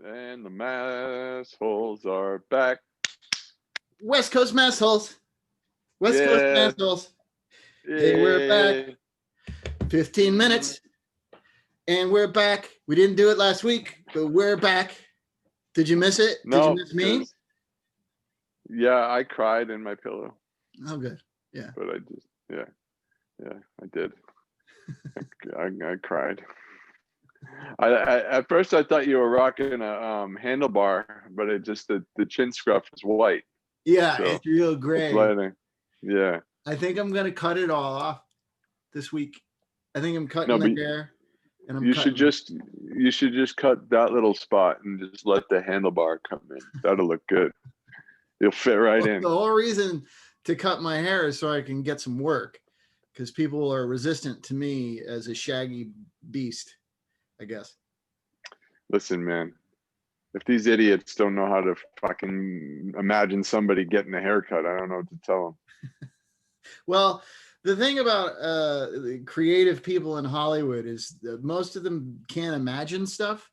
And the Massholes are back. West Coast Massholes. West Coast Yeah. Massholes. Hey, we're back. Yeah. 15 minutes. And we're back. We didn't do it last week, but we're back. Did you miss it? Did you No, miss me? because yeah, I cried in my pillow. Oh, good. Yeah. But I just I did. I cried. I at first I thought you were rocking a handlebar, but it just the chin scruff is white, Yeah, so it's real it's gray. lighting. Yeah. I think I'm gonna cut it all off this week. I think I'm cutting No, the but hair and I'm you should cutting. just you should just cut that little spot and just let the handlebar come in. That'll look good. You'll fit right Well, in. the whole reason to cut my hair is so I can get some work because people are resistant to me as a shaggy beast, I guess. Listen, man, if these idiots don't know how to fucking imagine somebody getting a haircut, I don't know what to tell them. Well, the thing about the creative people in Hollywood is that most of them can't imagine stuff.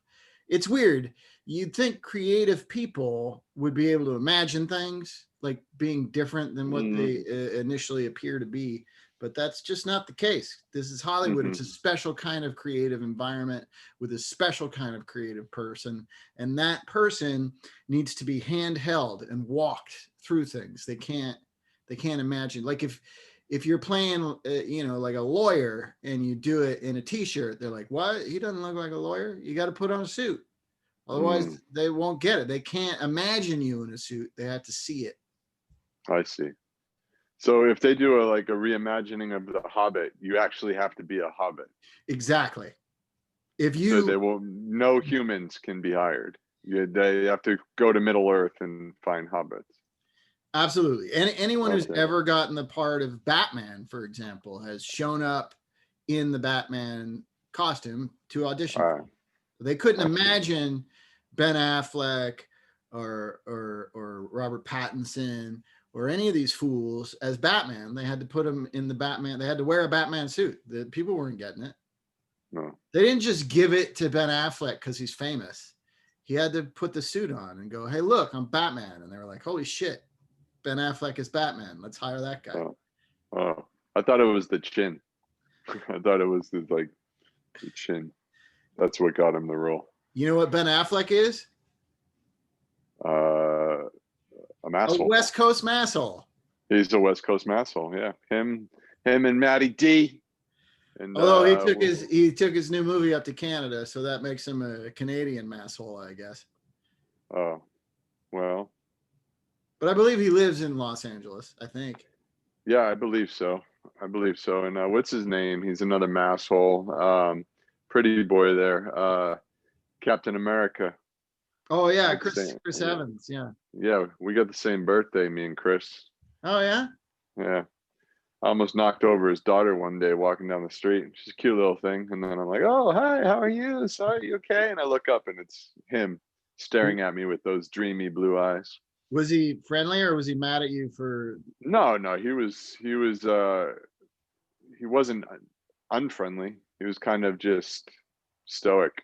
It's weird. You'd think creative people would be able to imagine things like being different than what Mm, they initially appear to be, but that's just not the case. This is Hollywood. hmm It's a special kind of creative environment with a special kind of creative person, and that person needs to be handheld and walked through things. They can't imagine, like if you're playing like a lawyer and you do it in a t-shirt, they're like, what, he doesn't look like a lawyer, you got to put on a suit, mm, otherwise they won't get it. They can't imagine you in a suit, they have to see it. I see. So if they do a reimagining of the Hobbit, you actually have to be a Hobbit. Exactly. If So they you will. No humans can be hired. They have to go to Middle Earth and find hobbits. Absolutely. And anyone who's Okay. ever gotten the part of Batman, for example, has shown up in the Batman costume to audition All for right. it. They couldn't I see. imagine Ben Affleck or Robert Pattinson or any of these fools as Batman. They had to put him in the Batman. They had to wear a Batman suit. The people weren't getting it. No. They didn't just give it to Ben Affleck because he's famous. He had to put the suit on and go, "Hey, look, I'm Batman." And they were like, "Holy shit, Ben Affleck is Batman. Let's hire that guy." Oh. Oh. I thought it was the chin. I thought it was the chin. That's what got him the role. You know what Ben Affleck is? Uh, a A masshole. West Coast masshole. He's a West Coast masshole. Yeah. Him and Matty D. And Although he took his new movie up to Canada, so that makes him a Canadian masshole, I guess. oh, well, But I believe he lives in Los Angeles, I think. yeah, I believe so. I believe so. And what's his name? He's another masshole. Pretty boy there. Captain America. Oh We yeah, got the Chris same. Chris Yeah, Evans, yeah. yeah. We got the same birthday, me and Chris. Oh yeah? Yeah. I almost knocked over his daughter one day walking down the street. She's a cute little thing. And then I'm like, oh, hi, how are you? Sorry, you okay? And I look up and it's him staring at me with those dreamy blue eyes. Was he friendly or was he mad at you for? No, no, he wasn't unfriendly. He was kind of just stoic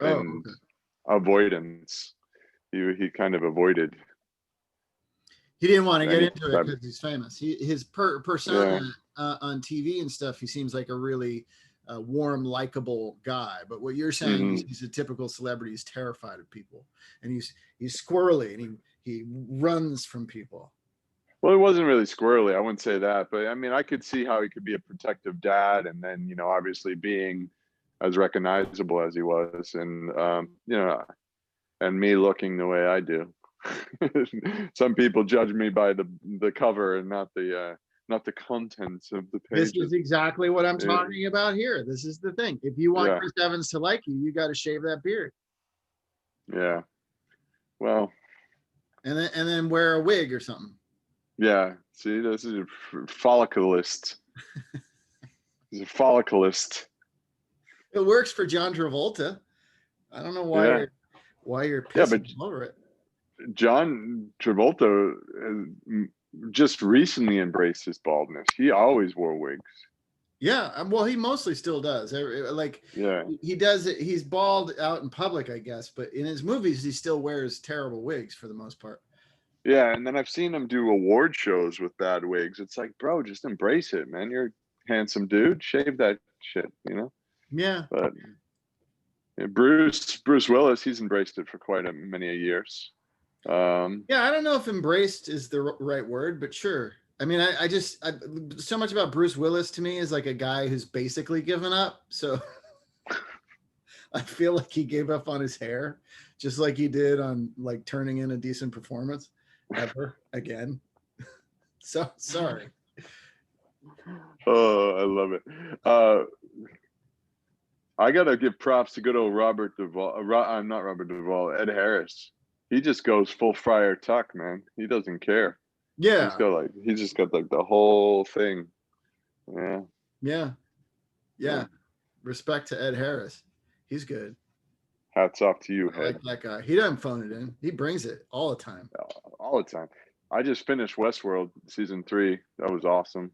Oh, and okay. avoidance. He kind of avoided He didn't want to get any into it type. because he's famous. His persona Yeah. on TV and stuff, he seems like a really warm, likable guy. But what you're saying is hmm he's a typical celebrity. He's terrified of people, and he's squirrely, and he runs from people. Well, it wasn't really squirrely. I wouldn't say that, but I mean, I could see how he could be a protective dad, and then obviously being as recognizable as he was, and and me looking the way I do. Some people judge me by the cover and not the contents of the This is pages. exactly what I'm Yeah, talking about here. This is the thing. If you want yeah, Chris Evans to like you, you got to shave that beard yeah. Well, and then wear a wig or something. yeah. See, this is a folliculist. He's a folliculist. It works for John Travolta. I don't know why Yeah, you're yeah. But pissing over it. John Travolta just recently embraced his baldness. He always wore wigs. Yeah, well, he mostly still does. Like Yeah. he does it. He's bald out in public, I guess, but in his movies, he still wears terrible wigs for the most part. Yeah, and then I've seen him do award shows with bad wigs. It's like, bro, just embrace it, man. You're a handsome dude. Shave that shit, you know? Yeah, But yeah, Bruce Willis, he's embraced it for quite many years. yeah. I don't know if "embraced" is the right word, but sure. I mean, so much about Bruce Willis to me is like a guy who's basically given up. So I feel like he gave up on his hair, just like he did on like turning in a decent performance ever again. So sorry. Oh, I love it. Uh, I gotta give props to good old Robert Duvall. I'm not Robert Duvall. Ed Harris. He just goes full Friar Tuck, man. He doesn't care. Yeah, He's just got like the whole thing. Yeah, yeah, yeah. yeah. Respect to Ed Harris. He's good. Hats off to you, I like Head, that guy. He doesn't phone it in. He brings it all the time. all the time. I just finished Westworld season 3. That was awesome.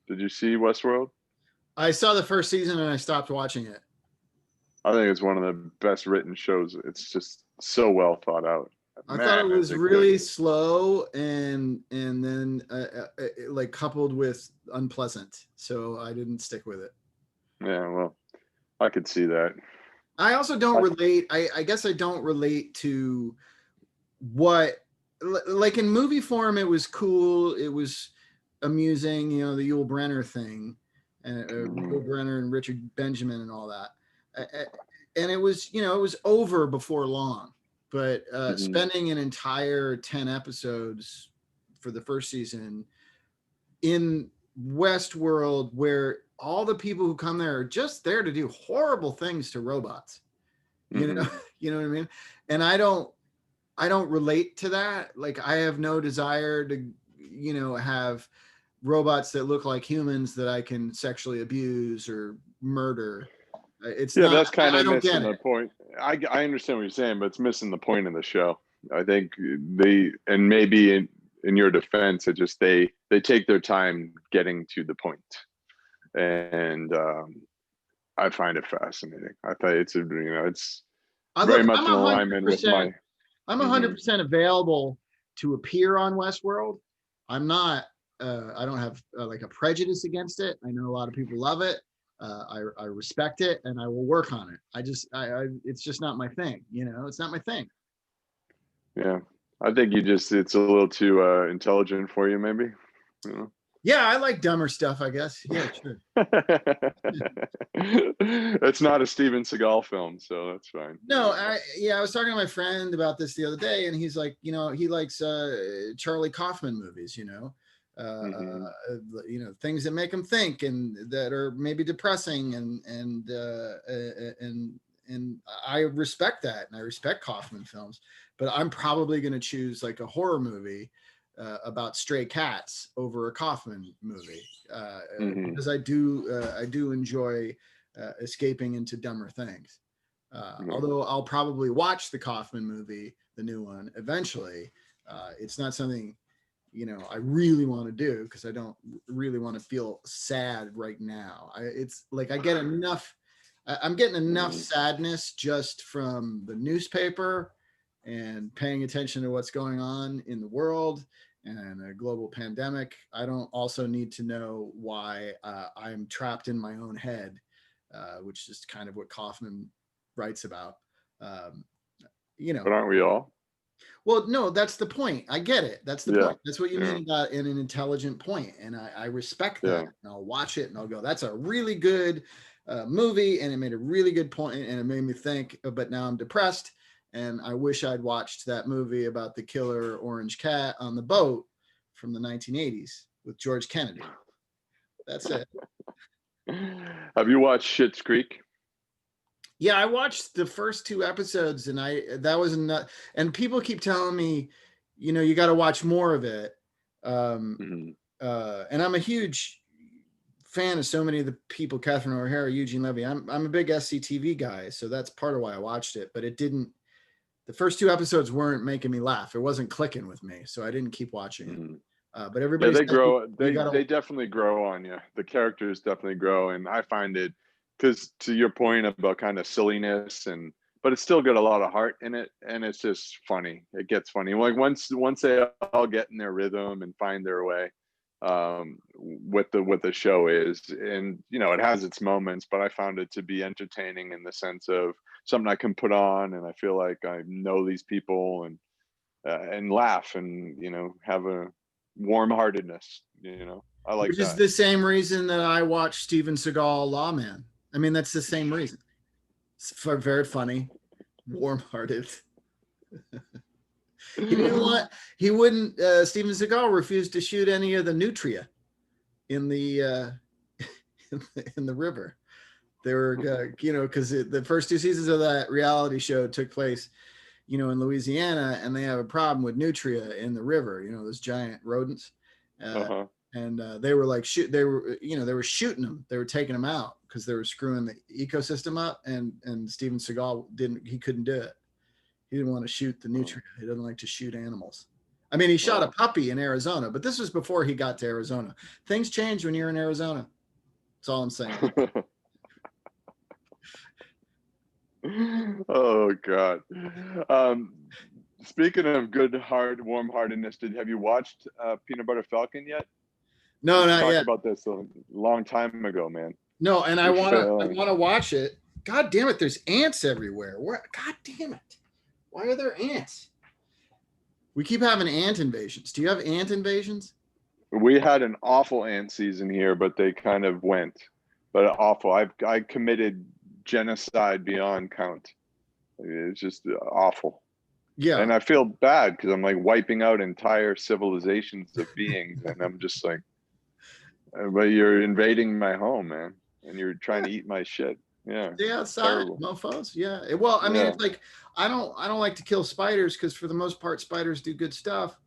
Did you see Westworld? I saw the first season and I stopped watching it. I think it's one of the best written shows. It's just so well thought out. I thought it Man, is was it good. really slow and then like coupled with unpleasant. So I didn't stick with it. Yeah, well, I could see that. I also don't relate. I guess I don't relate to what, like in movie form, it was cool. It was amusing, you know, the Yul Brynner thing, and Yul Brynner and Richard Benjamin and all that. And it was, you know, it was over before long. But spending an entire 10 episodes for the first season in Westworld, where all the people who come there are just there to do horrible things to robots. You know, you know what I mean? And I don't relate to that. Like I have no desire to, you know, have robots that look like humans that I can sexually abuse or murder. It's Yeah, but not, that's kind I of don't missing get the it. point. I understand what you're saying, but it's missing the point of the show. I think and maybe in your defense, it just they take their time getting to the point, and I find it fascinating. I thought it's very Look, much in alignment with my. I'm Mhm. 100% available to appear on Westworld. I'm not, I don't have like a prejudice against it. I know a lot of people love it. I respect it and I will work on it. It's just not my thing. You know, it's not my thing. Yeah, I think it's a little too intelligent for you, maybe. You know? Yeah, I like dumber stuff, I guess. Yeah, sure. It's not a Steven Seagal film, so that's fine. No, I was talking to my friend about this the other day, and he's like, you know, he likes Charlie Kaufman movies, Hmm. you know, things that make him think and that are maybe depressing, and I respect that, and I respect Kaufman films, but I'm probably going to choose like a horror movie about stray cats over a Kaufman movie Hmm. because I do enjoy escaping into dumber things. Yeah. Although I'll probably watch the Kaufman movie, the new one, eventually. It's not something, you know, I really want to do because I don't really want to feel sad right now. It's like I get enough. I'm getting enough Mhm. sadness just from the newspaper and paying attention to what's going on in the world and a global pandemic. I don't also need to know why I'm trapped in my own head, which is kind of what Kaufman writes about. Um, you But know, aren't we all? well, no, that's the point. I get it. That's the Yeah. point. That's what you mean Yeah. about in an intelligent point, and I respect that. Yeah. And I'll watch it and I'll go, "That's a really good movie, and it made a really good point, and it made me think." But now I'm depressed, and I wish I'd watched that movie about the killer orange cat on the boat from the 1980s with George Kennedy. That's it. Have you watched Schitt's Creek? Yeah, I watched the first two episodes, and that was not. And people keep telling me, you know, you got to watch more of it. Um, Hmm. and I'm a huge fan of so many of the people: Catherine O'Hara, Eugene Levy. I'm a big SCTV guy, so that's part of why I watched it. But it didn't. The first two episodes weren't making me laugh. It wasn't clicking with me, so I didn't keep watching it. Hmm. But Yeah, everybody they says grow. you They gotta. definitely grow on you. The characters definitely grow, and I find it because to your point about kind of silliness and but it's still got a lot of heart in it, and it's just funny. It gets funny. Like once they all get in their rhythm and find their way, what the show is, and it has its moments, but I found it to be entertaining in the sense of something I can put on, and I feel like I know these people and laugh and have a warm-heartedness. I like Which is that. the same reason that I watch Steven Seagal Lawman. I mean, that's the same reason. It's very funny, warm-hearted. He didn't want. He wouldn't. Steven Seagal refused to shoot any of the nutria in the in the river. They were, because the first 2 seasons of that reality show took place, in Louisiana, and they have a problem with nutria in the river. Those giant rodents. Uh-huh. And they were like they were shooting them. They were taking them out because they were screwing the ecosystem up. And Steven Seagal couldn't do it. He didn't want to shoot the nutria. He doesn't like to shoot animals. I mean, he shot a puppy in Arizona, but this was before he got to Arizona. Things change when you're in Arizona. That's all I'm saying. Oh God. Speaking of good heart, warm-heartedness, have you watched Peanut Butter Falcon yet? No, We not talked yet. about this a long time ago, man. No, and I You're want failing. to watch it. God damn it, there's ants everywhere. God damn it. Why are there ants? We keep having ant invasions. Do you have ant invasions? We had an awful ant season here, but they kind of went. But awful. I committed genocide beyond count. It's just awful. Yeah. And I feel bad because I'm like wiping out entire civilizations of beings, and I'm just like, but you're invading my home, man, and you're trying to eat my shit. Yeah, Stay outside, terrible. mofos. Yeah. Well, I mean, Yeah, it's like I don't like to kill spiders because for the most part, spiders do good stuff.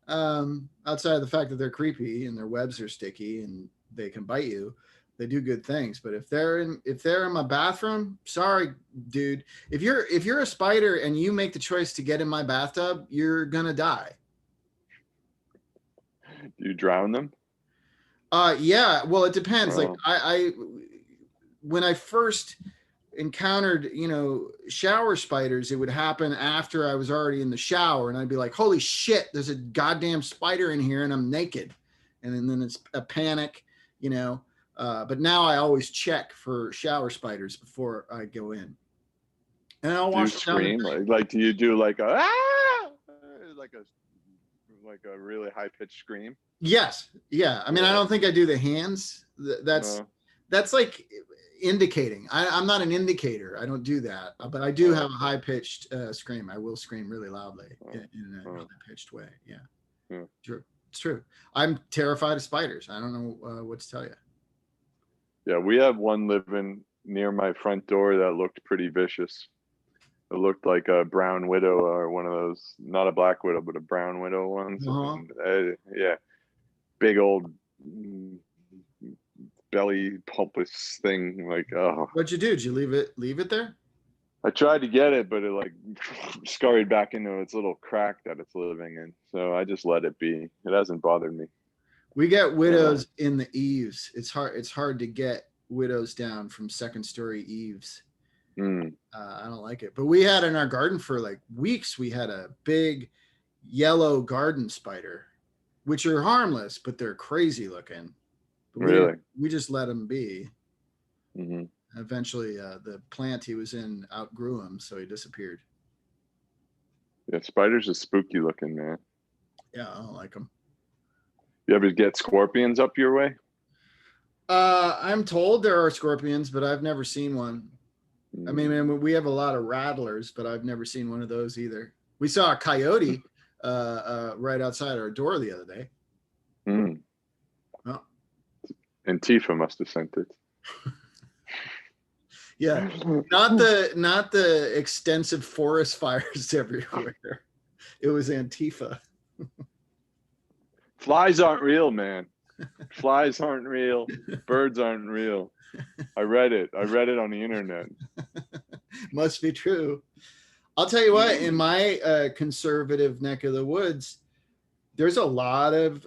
Outside of the fact that they're creepy and their webs are sticky and they can bite you, they do good things. But if they're in my bathroom, sorry, dude. If you're a spider and you make the choice to get in my bathtub, you're gonna die. do you drown them? Yeah. Well, it depends. Like Oh, I when I first encountered, shower spiders, it would happen after I was already in the shower, and I'd be like, "Holy shit, there's a goddamn spider in here," and I'm naked, and then it's a panic, you know. But now I always check for shower spiders before I go in, and I'll do you wash them down the scream drain. like do you do like a ah like a really high pitched scream? Yes, yeah. I mean, I Yeah. don't think I do the hands. That's No. that's like indicating. I'm not an indicator. I don't do that, but I do have a Okay. high pitched scream. I will scream really loudly Oh, in a oh, high pitched way. Yeah, yeah. true. It's true. I'm terrified of spiders. I don't know what to tell you. Yeah, we have one living near my front door that looked pretty vicious. It looked like a brown widow or one of those, not a black widow, but a brown widow ones. Uh-huh. And yeah, big old mm, belly pulpous thing. Like, oh, What'd you do? Did you leave it there? I tried to get it, but it like scurried back into its little crack that it's living in. So I just let it be. It hasn't bothered me. We get Uh, widows in the eaves. It's hard to get widows down from second story eaves. mm, I don't like it. But we had in our garden for like weeks, we had a big yellow garden spider, which are harmless, but they're crazy looking. But really? we just let them be. Hmm. Eventually, the plant he was in outgrew him, so he disappeared. Yeah, spiders are spooky looking, man. Yeah, I don't like them. You ever get scorpions up your way? I'm told there are scorpions, but I've never seen one. I mean, Mm. man, we have a lot of rattlers, but I've never seen one of those either. We saw a coyote right outside our door the other day. Mm. Oh, Antifa must have sent it. yeah, not the extensive forest fires everywhere. It was Antifa. Flies aren't real, man. Flies aren't real. Birds aren't real. I read it. I read it on the internet. Must be true. I'll tell you what, in my conservative neck of the woods, there's a lot of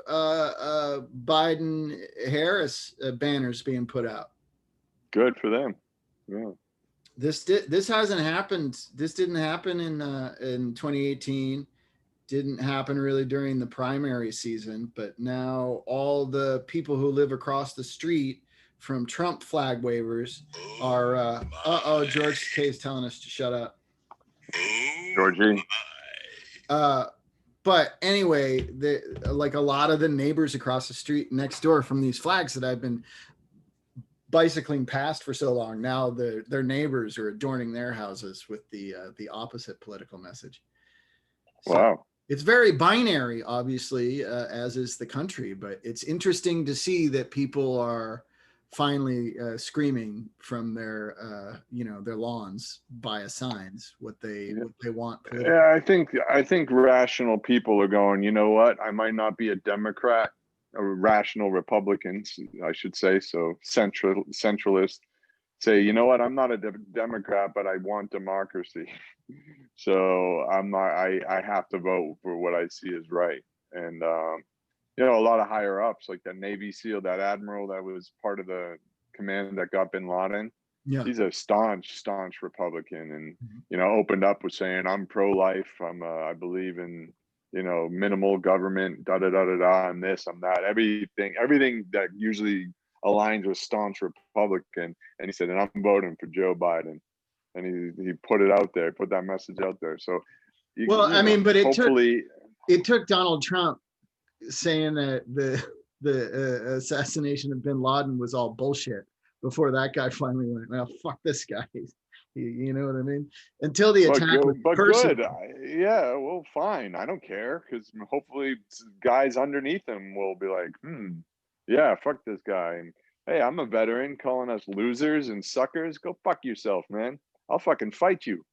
Biden Harris banners being put out. Good for them. Yeah. This hasn't happened. This didn't happen in 2018. Didn't happen really during the primary season, but now all the people who live across the street from Trump flag wavers are George K is telling us to shut up. Georgie. But anyway, like a lot of the neighbors across the street next door from these flags that I've been bicycling past for so long, now their neighbors are adorning their houses with the opposite political message. So wow. It's very binary, obviously, as is the country, but it's interesting to see that people are finally screaming from their their lawns via signs what they want politically. Yeah, I think rational people are going, you know what? I might not be a Democrat, or rational Republicans, I should say, so centralist say, you know what? I'm not a Democrat, but I want democracy. So I'm not. I have to vote for what I see as right. And you know, a lot of higher ups, like that Navy SEAL, that admiral that was part of the command that got Bin Laden. Yeah. He's a staunch Republican, and you know, opened up with saying, "I'm pro-life. I believe in, you know, minimal government. Da da da da da. I'm this. I'm that. Everything that usually aligns with staunch Republican." And he said, "And I'm voting for Joe Biden." And he put it out there, put that message out there. So, but it took Donald Trump saying that the assassination of Bin Laden was all bullshit before that guy finally went, "Well, fuck this guy." You know what I mean? Until the attack was personal. Good. Yeah, well, fine. I don't care, because hopefully guys underneath him will be like, yeah, fuck this guy. And hey, I'm a veteran, calling us losers and suckers. Go fuck yourself, man. I'll fucking fight you.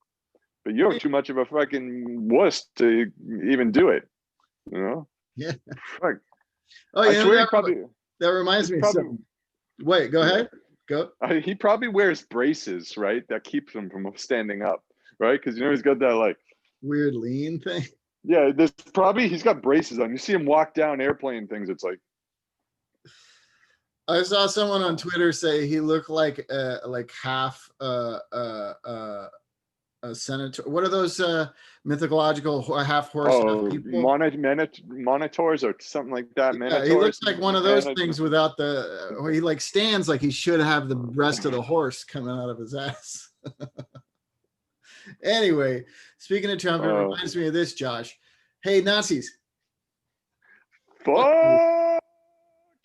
But you're too much of a fucking wuss to even do it. You know? Yeah. Fuck. Oh, yeah. That reminds me of something. Wait, go ahead. Go. He probably wears braces, right? That keeps him from standing up, right? Because, you know, he's got that like weird lean thing. Yeah, he's got braces on. You see him walk down airplane things. It's like, I saw someone on Twitter say he looked like half a senator. What are those mythological half horse people? Monitors or something like that. Yeah, he looks like one of those things without where he like stands like he should have the rest of the horse coming out of his ass. Anyway, speaking of Trump, it reminds me of this, Josh. Hey, Nazis. Fuck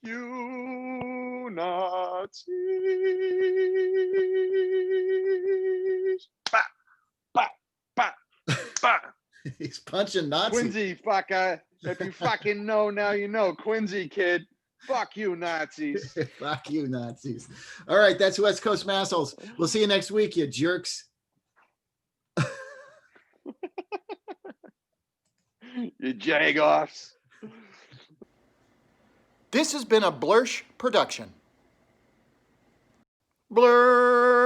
you, Nazis. Bah, bah, bah, bah. He's punching Nazis. Quincy, fucker. If you fucking know, now you know. Quincy, kid. Fuck you, Nazis. Fuck you, Nazis. All right, that's West Coast Massholes. We'll see you next week, you jerks. You jagoffs. This has been a Blursh production. Blur.